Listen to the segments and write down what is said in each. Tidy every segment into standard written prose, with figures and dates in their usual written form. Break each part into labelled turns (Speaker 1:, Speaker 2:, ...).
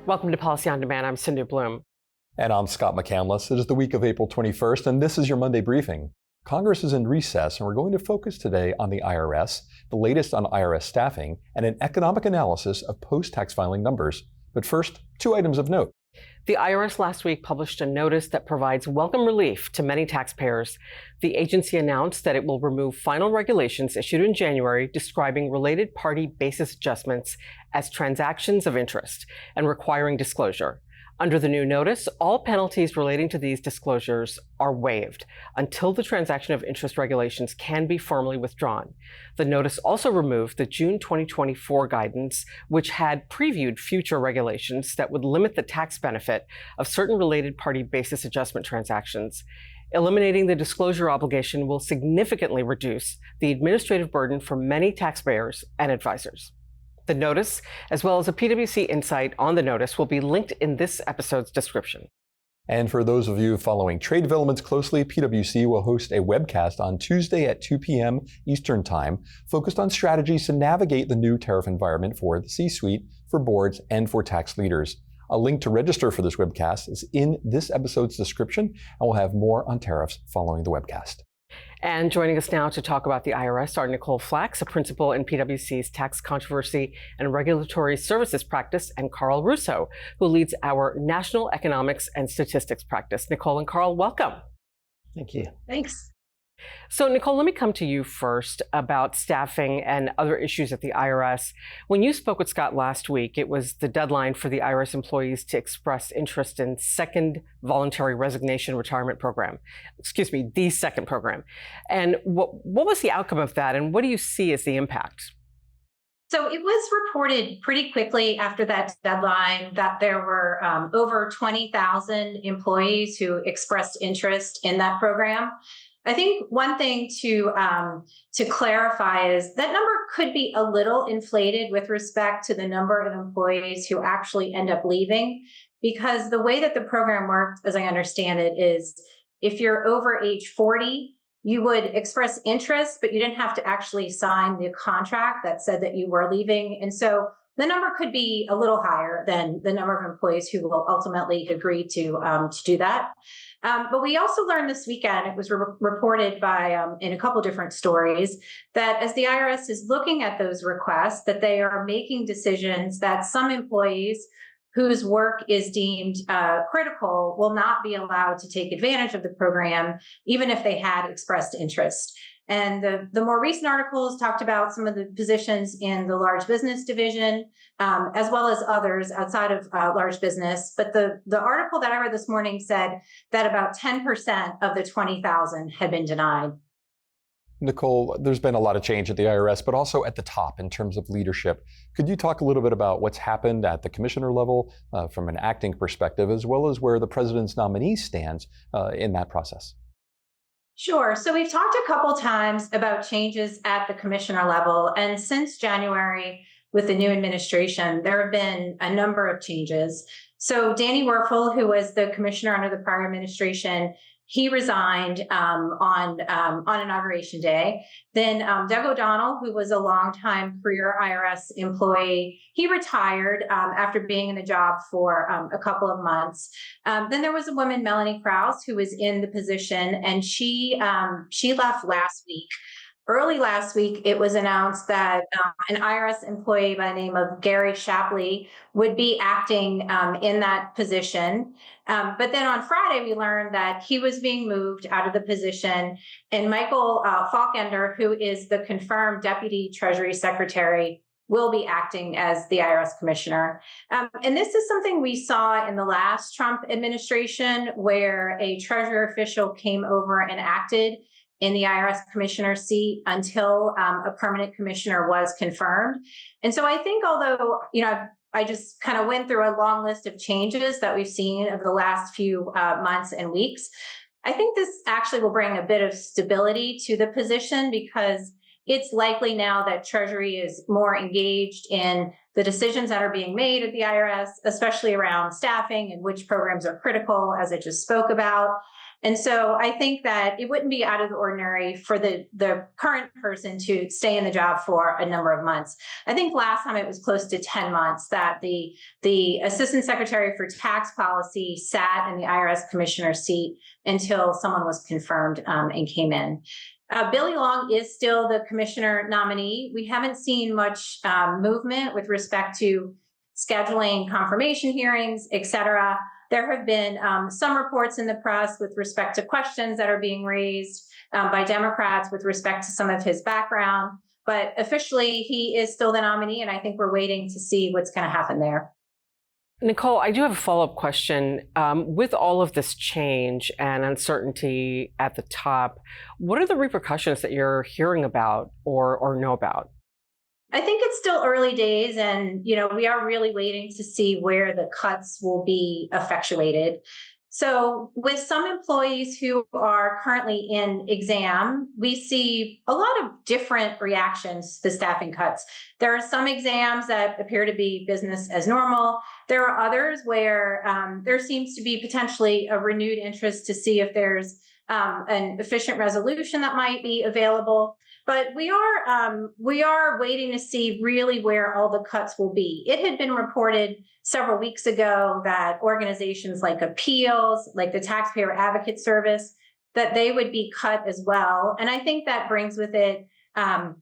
Speaker 1: Welcome to Policy on Demand. I'm Sindhu Blume.
Speaker 2: And I'm Scott McCandless. It is the week of April 21st, and this is your Monday briefing. Congress is in recess, and we're going to focus today on the IRS, the latest on IRS staffing, and an economic analysis of post-tax filing numbers. But first, two items of note.
Speaker 1: The IRS last week published a notice that provides welcome relief to many taxpayers. The agency announced that it will remove final regulations issued in January describing related party basis adjustments as transactions of interest and requiring disclosure. Under the new notice, all penalties relating to these disclosures are waived until the transaction of interest regulations can be formally withdrawn. The notice also removed the June 2024 guidance, which had previewed future regulations that would limit the tax benefit of certain related party basis adjustment transactions. Eliminating the disclosure obligation will significantly reduce the administrative burden for many taxpayers and advisors. The notice, as well as a PwC insight on the notice, will be linked in this episode's description.
Speaker 2: And for those of you following trade developments closely, PwC will host a webcast on Tuesday at 2 p.m. Eastern Time, focused on strategies to navigate the new tariff environment for the C-suite, for boards, and for tax leaders. A link to register for this webcast is in this episode's description, and we'll have more on tariffs following the webcast.
Speaker 1: And joining us now to talk about the IRS are Nikole Flax, a principal in PwC's Tax Controversy and Regulatory Services practice, and Karl Russo, who leads our National Economics and Statistics practice. Nikole and Karl, welcome.
Speaker 3: Thank you.
Speaker 4: Thanks.
Speaker 1: So, Nikole, let me come to you first about staffing and other issues at the IRS. When you spoke with Scott last week, it was the deadline for the IRS employees to express interest in second voluntary resignation retirement program. The second program. And what was the outcome of that, and what do you see as the impact?
Speaker 4: So it was reported pretty quickly after that deadline that there were over 20,000 employees who expressed interest in that program. I think one thing to clarify is that number could be a little inflated with respect to the number of employees who actually end up leaving, because the way that the program worked, as I understand it, is if you're over age 40, you would express interest, but you didn't have to actually sign the contract that said that you were leaving. And so the number could be a little higher than the number of employees who will ultimately agree to do that. But we also learned this weekend, it was reported by in a couple different stories, that as the IRS is looking at those requests, that they are making decisions that some employees whose work is deemed critical will not be allowed to take advantage of the program, even if they had expressed interest. And the more recent articles talked about some of the positions in the large business division, as well as others outside of large business. But the article that I read this morning said that about 10% of the 20,000 had been denied.
Speaker 2: Nikole, there's been a lot of change at the IRS, but also at the top in terms of leadership. Could you talk a little bit about what's happened at the commissioner level from an acting perspective, as well as where the president's nominee stands in that process?
Speaker 4: Sure. So we've talked a couple times about changes at the commissioner level. And since January, with the new administration, there have been a number of changes. So Danny Werfel, who was the commissioner under the prior administration, he resigned on Inauguration Day. Then Doug O'Donnell, who was a longtime career IRS employee, he retired after being in the job for a couple of months. Then there was a woman, Melanie Krause, who was in the position, and she left last week. Early last week, it was announced that an IRS employee by the name of Gary Shapley would be acting in that position. But then on Friday, we learned that he was being moved out of the position, and Michael Falkender, who is the confirmed Deputy Treasury Secretary, will be acting as the IRS commissioner. And this is something we saw in the last Trump administration, where a Treasury official came over and acted in the IRS commissioner seat until a permanent commissioner was confirmed. And so I think, although, I just kind of went through a long list of changes that we've seen over the last few months and weeks, I think this actually will bring a bit of stability to the position, because it's likely now that Treasury is more engaged in the decisions that are being made at the IRS, especially around staffing and which programs are critical, as I just spoke about. And so I think that it wouldn't be out of the ordinary for the current person to stay in the job for a number of months. I think last time it was close to 10 months that the Assistant Secretary for Tax Policy sat in the IRS Commissioner seat until someone was confirmed and came in. Billy Long is still the commissioner nominee. We haven't seen much movement with respect to scheduling confirmation hearings, et cetera. There have been some reports in the press with respect to questions that are being raised by Democrats with respect to some of his background. But officially, he is still the nominee, and I think we're waiting to see what's going to happen there.
Speaker 1: Nikole, I do have a follow-up question. With all of this change and uncertainty at the top, what are the repercussions that you're hearing about or know about?
Speaker 4: I think it's still early days, and we are really waiting to see where the cuts will be effectuated. So with some employees who are currently in exam, we see a lot of different reactions to the staffing cuts. There are some exams that appear to be business as normal. There are others where there seems to be potentially a renewed interest to see if there's an efficient resolution that might be available. But we are waiting to see really where all the cuts will be. It had been reported several weeks ago that organizations like Appeals, like the Taxpayer Advocate Service, that they would be cut as well. And I think that brings with it, a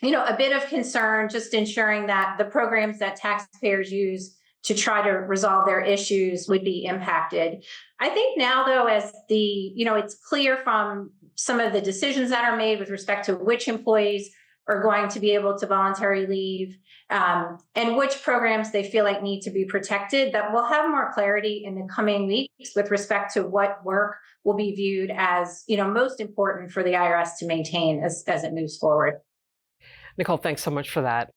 Speaker 4: bit of concern, just ensuring that the programs that taxpayers use to try to resolve their issues would be impacted. I think now, though, as it's clear from some of the decisions that are made with respect to which employees are going to be able to voluntarily leave and which programs they feel like need to be protected, that we'll have more clarity in the coming weeks with respect to what work will be viewed as most important for the IRS to maintain as it moves forward.
Speaker 1: Nikole, thanks so much for that.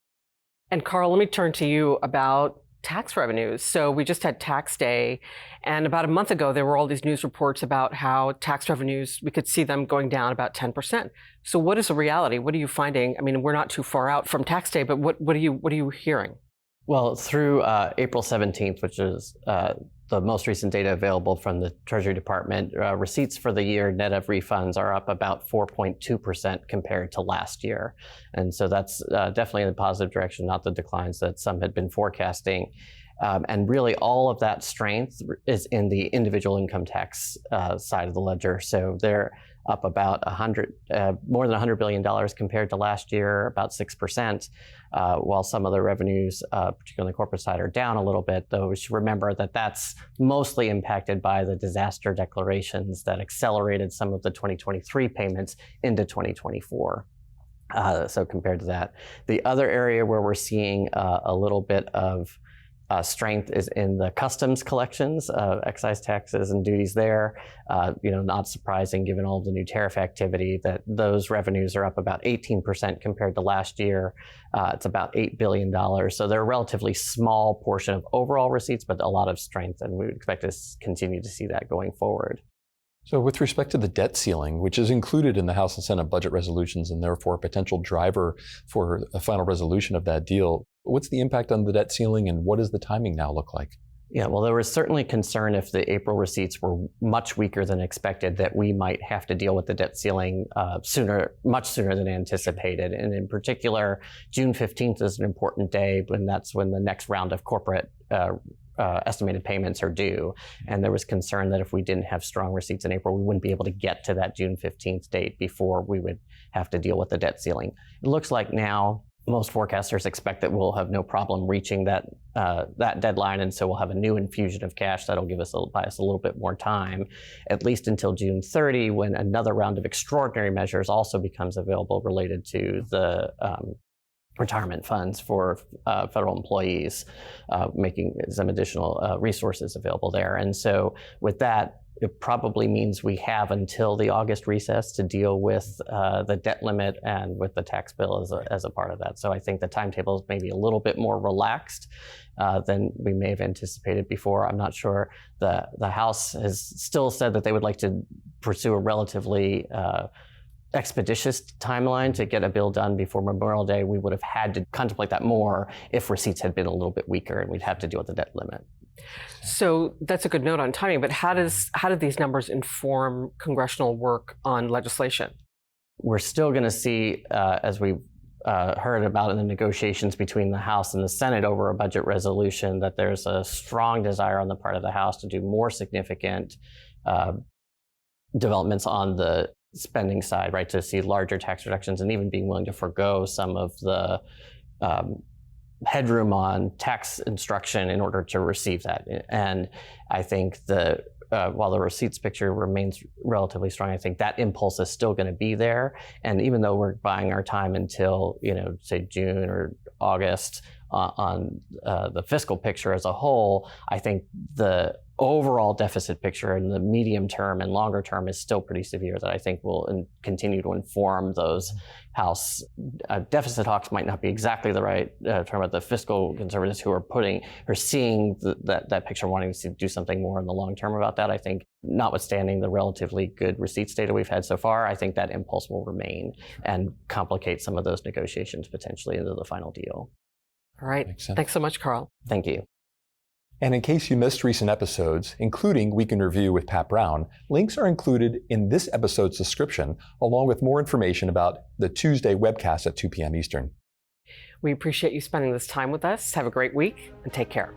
Speaker 1: And Karl, let me turn to you about tax revenues. So we just had tax day, and about a month ago, there were all these news reports about how tax revenues, we could see them going down about 10%. So what is the reality? What are you finding? I mean, we're not too far out from tax day, but what are you hearing?
Speaker 3: Well, through April 17th, which is the most recent data available from the Treasury Department, receipts for the year net of refunds are up about 4.2% compared to last year. And so that's definitely in the positive direction, not the declines that some had been forecasting. And really all of that strength is in the individual income tax side of the ledger. So they're up about more than $100 billion compared to last year, about 6%, while some of the revenues, particularly on the corporate side, are down a little bit, though we should remember that that's mostly impacted by the disaster declarations that accelerated some of the 2023 payments into 2024. So compared to that, the other area where we're seeing a little bit of strength is in the customs collections, excise taxes and duties there. Not surprising given all of the new tariff activity that those revenues are up about 18% compared to last year. It's about $8 billion. So they're a relatively small portion of overall receipts, but a lot of strength, and we would expect to continue to see that going forward.
Speaker 2: So with respect to the debt ceiling, which is included in the House and Senate budget resolutions and therefore a potential driver for a final resolution of that deal, what's the impact on the debt ceiling and what does the timing now look like?
Speaker 3: Yeah, well, there was certainly concern if the April receipts were much weaker than expected that we might have to deal with the debt ceiling much sooner than anticipated. And in particular, June 15th is an important day that's when the next round of corporate estimated payments are due. And there was concern that if we didn't have strong receipts in April, we wouldn't be able to get to that June 15th date before we would have to deal with the debt ceiling. It looks like now most forecasters expect that we'll have no problem reaching that deadline, and so we'll have a new infusion of cash that'll buy us a little bit more time, at least until June 30, when another round of extraordinary measures also becomes available related to the retirement funds for federal employees, making some additional resources available there. And so with that, it probably means we have until the August recess to deal with the debt limit and with the tax bill as a part of that. So I think the timetable is maybe a little bit more relaxed than we may have anticipated before. I'm not sure. The House has still said that they would like to pursue a relatively expeditious timeline to get a bill done before Memorial Day. We would have had to contemplate that more if receipts had been a little bit weaker and we'd have to deal with the debt limit.
Speaker 1: So that's a good note on timing, but how do these numbers inform congressional work on legislation?
Speaker 3: We're still going to see, as we heard about in the negotiations between the House and the Senate over a budget resolution, that there's a strong desire on the part of the House to do more significant developments on the spending side, right? To see larger tax reductions and even being willing to forego some of the headroom on tax instruction in order to receive that. And I think while the receipts picture remains relatively strong, I think that impulse is still going to be there. And even though we're buying our time until, say June or August on the fiscal picture as a whole, I think the overall deficit picture in the medium term and longer term is still pretty severe, that I think will continue to inform those House deficit hawks. Might not be exactly the right term, but the fiscal conservatives who are seeing that picture, wanting to do something more in the long term about that. I think, notwithstanding the relatively good receipts data we've had so far, I think that impulse will remain and complicate some of those negotiations potentially into the final deal.
Speaker 1: All right. Thanks so much, Karl.
Speaker 3: Thank you.
Speaker 2: And in case you missed recent episodes, including Week in Review with Pat Brown, links are included in this episode's description, along with more information about the Tuesday webcast at 2 p.m. Eastern.
Speaker 1: We appreciate you spending this time with us. Have a great week and take care.